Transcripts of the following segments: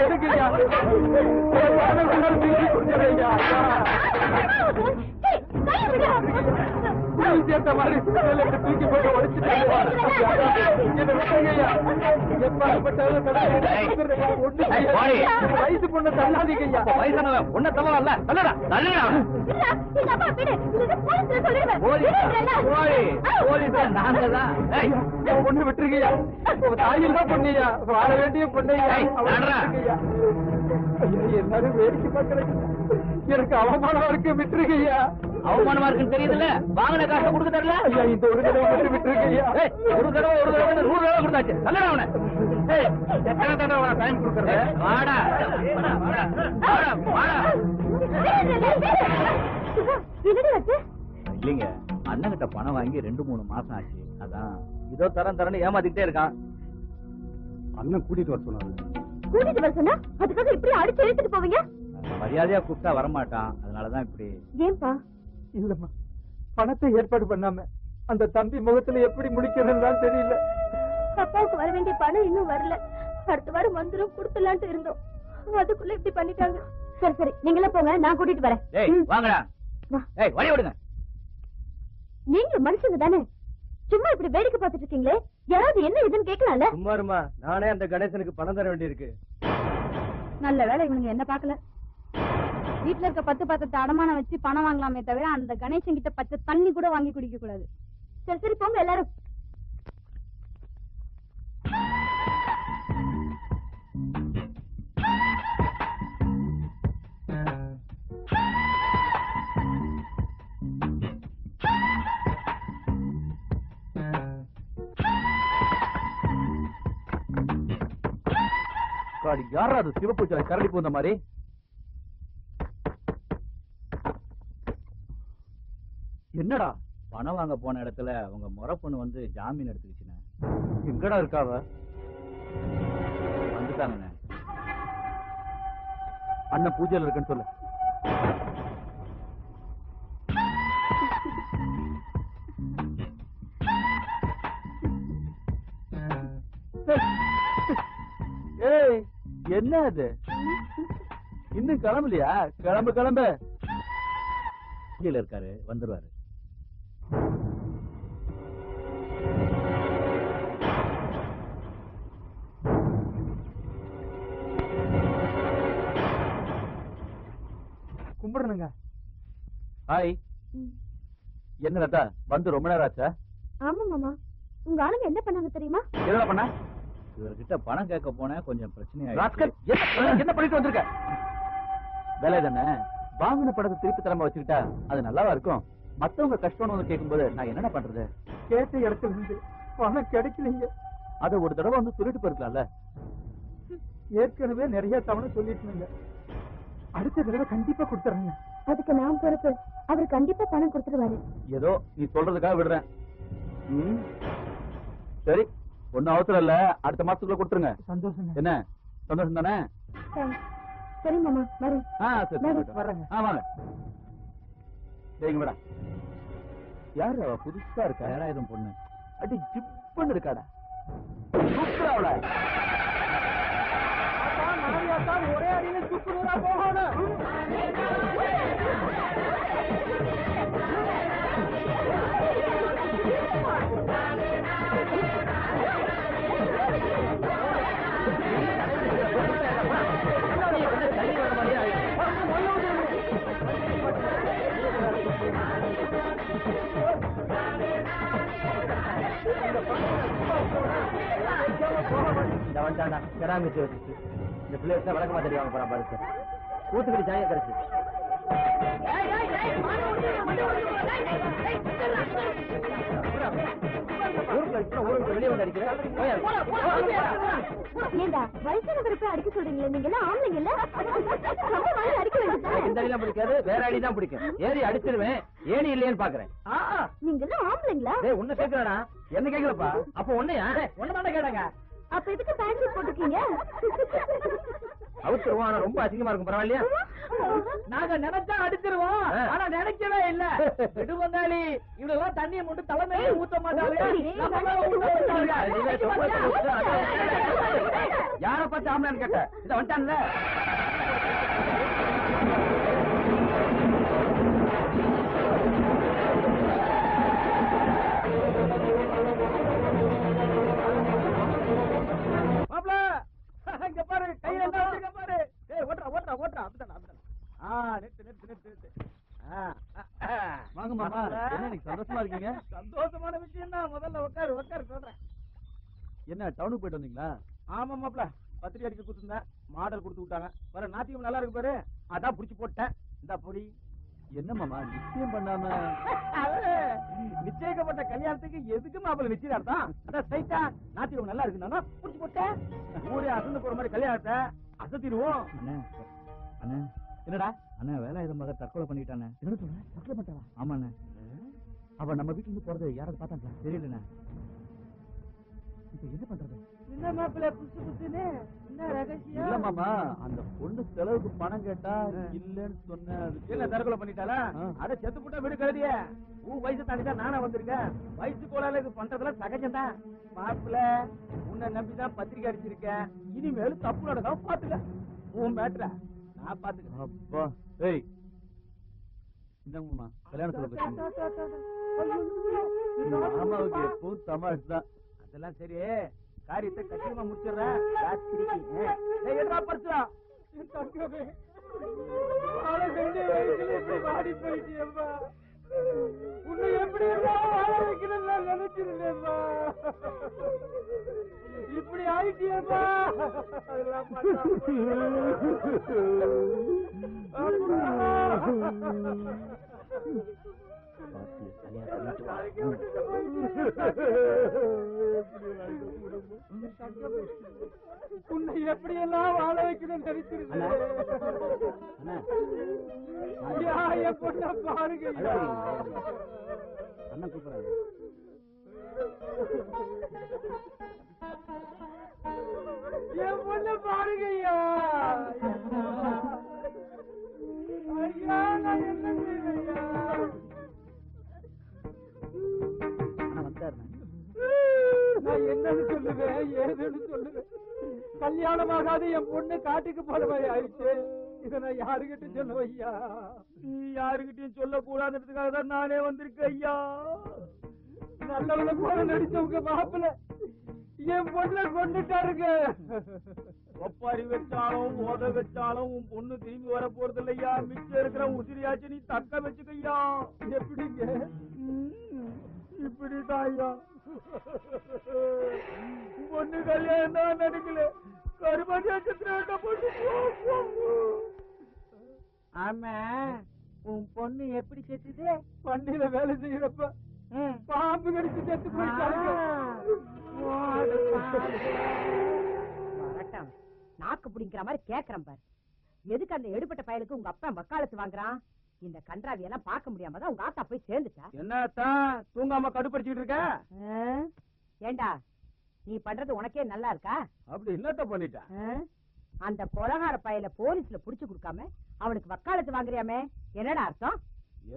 எடுக்கய்யா சேர்த்த மாதிரி தூக்கி போட்டு வயசு பொண்ணு தள்ளாதீங்கய்யா. வயசானவன் ஒன்ன தள்ளல பொண்ணு விட்டுருக்கையா தாயில் தான் பொண்ணையா வாழ வேண்டிய பொண்ணையா. எல்லாரும் வேடிக்கை பார்க்கறேன். எனக்கு அவமானமா இருக்கு விட்டுருக்கையா. அவமானமா இருக்குன்னு தெரியுதுல்ல. வாங்கின காசை கொடுக்க தரல. ஐயா இந்த ஒரு தடவை மட்டும் விட்டுருக்கையா. ஒரு தடவை 100 தடவை கொடுத்தாச்சு. நல்லடா அவனை. எத்தனை தடவை டைம் கொடுக்கறது? வாடா இல்லைங்க, அண்ணன் கிட்ட பணம் வாங்கி 2-3 மாசம் ஆச்சு. அதான் இதோ தரன்னு ஏமாத்திக்கிட்டே இருக்கான். அண்ணன் கூட்டிட்டு வர சொன்னாரு. கூட்டிட்டு வர சொன்னா அதுக்காக இப்படி அடிச்சு எடுத்துட்டு போவீங்க? மரியாதையா கூப்பிட்டா வரமாட்டான். அதனாலதான் இப்படி. ஏன்பா? இல்லம்மா, பணத்தை ஏற்பாடு பண்ணாம அந்த தம்பி முகத்துல எப்படி முடிக்கிறதுன்னு தெரியல. அப்பாவுக்கு வர வேண்டிய பணம் இன்னும் வரல. அடுத்த வாரம் வந்துரும் கொடுத்துலான்ட்டு இருந்தோம். அதுக்குள்ள இப்படி பண்ணிட்டாங்க. சரி சரி நீங்களே போங்க, நான் கூட்டிட்டு வரேன். வாங்கடா. வழி விடுங்க. நீங்க மனுஷங்க தானே, சும்மா இப்படி வேடிக்கை பார்த்துட்டு இருக்கீங்களே. யாராவது என்ன இதுன்னு கேட்கலாம்ல? சும்மாருமா, நானே அந்த கணேசனுக்கு பணம் தர வேண்டியிருக்கு. நல்ல வேலை இவனுங்க என்ன பாக்கல. வீட்டுல இருக்க 10 பாத்திரத்தை அடமானம் வச்சு பணம் வாங்கலாமே தவிர அந்த கணேசன் கிட்ட பச்சை தண்ணி கூட வாங்கி குடிக்க கூடாது. சரி சரி போங்க எல்லாரும். யாரா அது சிவப்பூச்சல கரடி போந்த மாதிரி? என்னடா? பணம் வாங்க போன இடத்துல உங்க முறை பொண்ணு வந்து ஜாமீன் எடுத்துக்கிச்சுன. எங்கடா இருக்காவ? வந்துட்டாங்க. அண்ணன் பூஜையில இருக்குன்னு சொல்லு. ஏய் என்ன அது? இன்னும் கிளம்பலையா? கிளம்பு. பூஜையில இருக்காரு, வந்துருவாரு. கும்பிடணுங்க. ஹாய். என்ன லதா வந்து ரொம்ப நேரம் ஆச்சா? ஆமா மாமா, உங்க ஆளுங்க என்ன பண்ணாங்க தெரியுமா? என்ன பண்ண? இவர்கிட்ட பணம் கேட்க போன கொஞ்சம் பிரச்சனை. என்ன பண்ணிட்டு வந்திருக்க? வேலை தானே. வாங்கின பணத்தை திருப்பி தரமா வச்சுக்கிட்டா அது நல்லாவா இருக்கும்? மத்தவங்க கஷ்டம்னு வந்து கேட்கும்போது நான் என்ன பண்றது? கேட்ட இடத்துல இருந்து பணம் கிடைக்கலீங்க. அதை ஒரு தடவை வந்து சொல்லிட்டு போயிருக்கலாம்ல. ஏற்கனவே நிறைய தவணை சொல்லிட்டு அடுத்த தடவை கண்டிப்பா கொடுத்துறேங்க. அதுக்கு நான் பொறுப்பு. அவர் கண்டிப்பா பணம் கொடுத்துருவாரு. ஏதோ நீ சொல்றதுக்காக விடுறேன். சரி, ஒன்னும் அவசரம் இல்ல, அடுத்த மாசத்துக்குள்ள கொடுத்துருங்க. சந்தோஷம். என்ன சந்தோஷம் தானே? சரி மாமா வரேன். வர்றேங்க. வாங்க. சரிங்க மேடம். யாரு அவ? புதுசா இருக்கா? 7000 பொண்ணு. அடி ஜிப்புன்னு இருக்காடா. சூப்பரா அவள. ஒரே அடியில சுக்குநூறா போகணும். கராமிச்சு வச்சு இந்த பிள்ளைங்க வழக்கமா தெரியாம போறான் பாரு. ஊத்துக்கடி சாயம் கரைச்சு வெளியே வந்து அடிக்கிறேன். அடிக்க சொல்றீங்களா? நீங்க எல்லாம் ஆம்பளைங்கல்ல, அடிக்க வேண்டியது. இந்த அடிலாம் பிடிக்காது, வேற அடிதான் பிடிக்கும். ஏறி அடிச்சிருவேன். ஏணி இல்லையேன்னு பாக்குறேன். நீங்க எல்லாம் ஆம்பளைங்களா? உன்ன கேக்குறானா? என்ன கேக்கலப்பா? அப்ப உன்னையா? ஒன்னதானே கேட்டாங்க. அப்ப எதுக்கு பேண்ட் போட்டுருக்கீங்க? அவுத்துருவோம். ஆனா ரொம்ப அசிங்கமா இருக்கும். பரவாயில்லையா? நாங்க நினைச்சா அடிச்சிருவோம், ஆனா நினைக்கவே இல்ல. இது வந்தாலி இவ்வளவு தண்ணியை மட்டும் தலைமையில ஊத்த மாட்டாங்க. யார பார்த்து ஆம்பளைன்னு கேட்ட? இத வந்துட்டான்ல. மாப்ள இங்க பாரு, கையில என்ன வச்சிருக்க பாரு. ஏய் ஓட்றா ஓட்றா ஓட்றா. அப்படிதான். நிறுத்து. வாங்க மாமா. என்ன நீங்க சந்தோஷமா இருக்கீங்க? சந்தோஷமான விஷயம் தான். முதல்ல உட்காரு சொல்றேன். என்ன டவுனுக்கு போயிட்டு வந்தீங்களா? ஆமா மாப்ள, பத்திரிக்கை அடிக்க கொடுத்துருந்தேன், மாடல் கொடுத்து விட்டாங்க. வர நாத்தியம் நல்லா இருக்கு பாரு, அதான் புடிச்சு போட்டேன். இந்த பொடி. என்ன மாமா நிச்சயம் பண்ணாம? நிச்சயிக்கப்பட்ட கல்யாணத்துக்கு எதுக்கு மாப்பிள்ள நிச்சயதார்த்தம்? அதான் ஸ்ட்ரைட்டா நாத்தியம் நல்லா இருக்குன்னா புடிச்சு போட்டேன். ஊரே அசந்து போற மாதிரி கல்யாணத்தை அசத்திடுவோம். அண்ணா என்னடா அண்ணா வேலாயுதம் மக தற்கொலை பண்ணிட்டானே. என்ன சொல்ற? தற்கொலை பண்ணிட்டாளா? ஆமாண்ணே. அவ நம்ம வீட்டுல இருந்து போறது யாராவது பார்த்தாங்களா? தெரியலண்ணே. இப்ப என்ன பண்றது? என்ன மாப்பிள்ள புதுசுன்னு என்ன ரகசியம்? இல்ல மாமா, அந்த பொண்ணு செலவுக்கு பணம் கேட்டா இல்லன்னு சொன்ன. என்ன தற்கொலை பண்ணிட்டாளா? அட செத்து போட்டா வீடு கழுதிய. உன் வயசு தாண்டிதான் நானா வந்திருக்கேன். வயசு கோளால இது பண்றதுலாம் சகஜம்தான். மாப்பிள்ள உன்னை நம்பிதான் பத்திரிக்கை அடிச்சிருக்கேன். இனிமேலும் தப்பு நடக்காம பாத்துக்க. உன் மேட்ர நான் பாத்துக்கிறேன். அப்பா ஏய் இந்தாங்க மாமா, கல்யாணத்துல மாமாவுக்கு எப்பவும் தமாஷ் தான். அதெல்லாம் சரி, காரியத்தை கச்சிதமா முடிச்சிடுறேன். வாடி போயிட்டியம்மா, உன்னை எப்படி வாழ வைக்கணும்னு நினைச்சிருந்தேம்மா. இப்படி ஆயிட்டியம்மா. உன்னை எப்படி எல்லாம் வாழ வைக்கணும்னு நினைச்சிருந்தேன். என் பொண்ண பாருங்க. அண்ணா கூப்பிடுறாங்க. என் பொண்ண பாருங்கய்யா. ஐயா நான் என்ன செய்வேயா? நான் என்னன்னு சொல்லுவேன், ஏதுன்னு சொல்லுவேன். கல்யாணமாகாது என் பொண்ணு காட்டுக்கு போற மாதிரி ஆயிடுச்சு. இத நான் யாருகிட்ட சொல்லுவேன் ஐயா? நீ யாருகிட்டையும் சொல்ல கூடாதுன்றதுக்காக தான் நானே வந்திருக்கேன் ஐயா. நல்லவன போல நடிச்சவங்க மாப்பிள்ள என் பொண்ணை கொண்டுட்டாருங்க. ஒப்பாரி வச்சாலும் மோத வச்சாலும் உன் பொண்ணு திரும்பி வர போறது இல்லையா. மிச்சம் இருக்கிற உசிரியாச்சு நீ தக்க வச்சுக்கையா. எப்படிங்க? இப்படிதான் ஐயா. பொண்ணு கல்யாணம் தான் நடக்கல. கருமாதியா சித்திர பொண்ணு. ஆமா, உன் பொண்ணு எப்படி செத்துது? பண்ணில வேலை செய்யறப்ப பாம்பு கடிச்சு செத்து போயிட்டாங்க. நாக்கு பிடிக்கிற மாதிரி கேக்குறேன் பாரு. எதுக்கு அந்த எடுபட்ட பயலுக்கு உங்க அப்பா வக்காலத்து வாங்குறான்? இந்த கன்றாவி எல்லாம் பார்க்க முடியாம தான் உங்க ஆத்தா போய் சேர்ந்துட்டா. என்னத்தான் தூங்காம கடுப்படிச்சுட்டு இருக்க? ஏண்டா நீ பண்றது உனக்கே நல்லா இருக்கா? அப்படி என்னத்த பண்ணிட்ட? அந்த கொலகார பயல போலீஸ்ல புடிச்சு கொடுக்காம அவனுக்கு வக்காலத்து வாங்குறியாமே, என்னடா அர்த்தம்?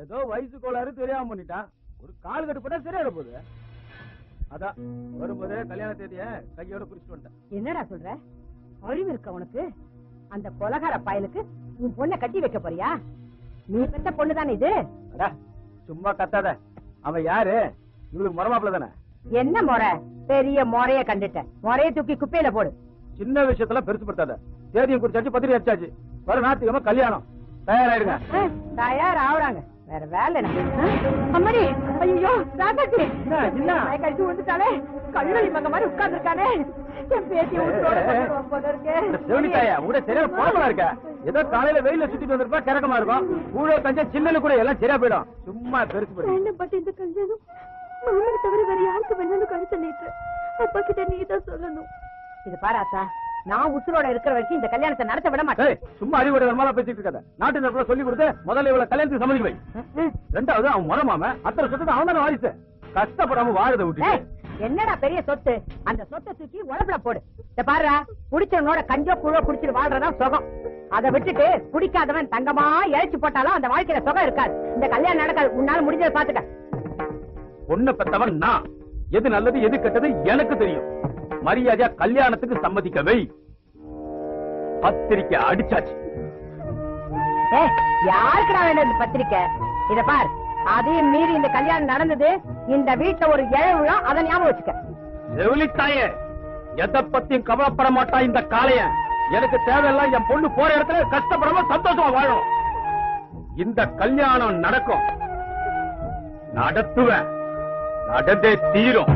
ஏதோ வயசு கோளாறு தெரியாம பண்ணிட்டான். ஒரு கால் கட்டுப்பட்டா சரியா போகுது. அதான் வரும்போது கல்யாண தேதிய கையோட குறிச்சு வந்துட்டேன். என்னடா சொல்ற? அறிவு இருக்க உனக்கு? அந்த கொலகார பயலுக்கு உன் பொண்ணை கட்டி வைக்க போறியா? நீ பெத்த பொண்ணுதானே இது? சும்மா கத்தாத. அவன் யாரு? இவளுக்கு முறமாப்பிள்ள தானே. என்ன முறை? பெரிய முறைய கண்டுட்டேன். முறைய தூக்கி குப்பையில போடு. சின்ன விஷயத்துல பெருசுப்படுத்தாத. தேதியை குறிச்சாச்சு, பத்திரிகை அடிச்சாச்சு. வர ஞாயிற்றுக்கிழமை கல்யாணம். தயாராயிருங்க. தயார் ஆகுறாங்க. வேற வேலை அம்மாடி. ஐயோ ராசாச்சி கழிச்சு வந்துட்டாலே. கல்லூரி மங்க மாதிரி உட்கார்ந்து இருக்கானே. என் பேத்திய இருக்க. ஏதோ காலையில வெயில சுத்திட்டு வந்திருப்பா, கிறக்கமா இருக்கும். கூட கஞ்சம் சின்னல கூட எல்லாம் சரியா போயிடும். சும்மா பெருசு பட் இந்த கல்யாணம் மாமனை தவிர வேற யாருக்கு வேணும்னு கண் சொல்லிட்டு அப்பா கிட்ட நீ தான் சொல்லணும். இது பாராத்தா, நான் உசுரோட இருக்கிற வரைக்கும் இந்த கல்யாணத்தை நடத்த விட மாட்டேன். சும்மா அறிவுரை வரமால பேசிட்டு இருக்காத. நாட்டு நடப்புல சொல்லி கொடுத்து முதல்ல இவளை கல்யாணத்துக்கு சம்மதிக்க வை. ரெண்டாவது அவன் முறமாம அத்தனை சொத்து அவன் தானே வாரிசு. கஷ்டப்படாம வாழத விட்டு என்னடா பெரிய சொத்து? அந்த சொத்தை தூக்கி உழப்புல போடு. இந்த பாரு, குடிச்சவனோட கஞ்சோ குழோ குடிச்சிட்டு வாழ்றதா சுகம். அதை விட்டுட்டு குடிக்காதவன் தங்கமா இழைச்சு போட்டாலும் அந்த வாழ்க்கையில சுகம் இருக்காது. இந்த கல்யாணம் நடக்காது. உன்னால முடிஞ்சதை பாத்துக்க. பொண்ணு பெத்தவன் நான். எது நல்லது எது கெட்டது எனக்கு தெரியும். மரியாதையா கல்யாணத்துக்கு சம்மதிக்க வை. பத்திரிக்கை அடிச்சாச்சு. யாருக்குடா வேண்டியது பத்திரிக்கை? இத பார், அதையும் மீறி இந்த கல்யாணம் நடந்தது. இந்த வீட்டுல ஒரு இழவுல அதை ஞாபகம் வச்சுக்க. செவிலித்தாயே, எதை பத்தியும் கவலைப்பட மாட்டா இந்த காளைய. எனக்கு தேவையில்லை, என் பொண்ணு போற இடத்துல கஷ்டப்படாம சந்தோஷமா வாழும். இந்த கல்யாணம் நடக்கும், நடத்துவேன், நடந்தே தீரும்.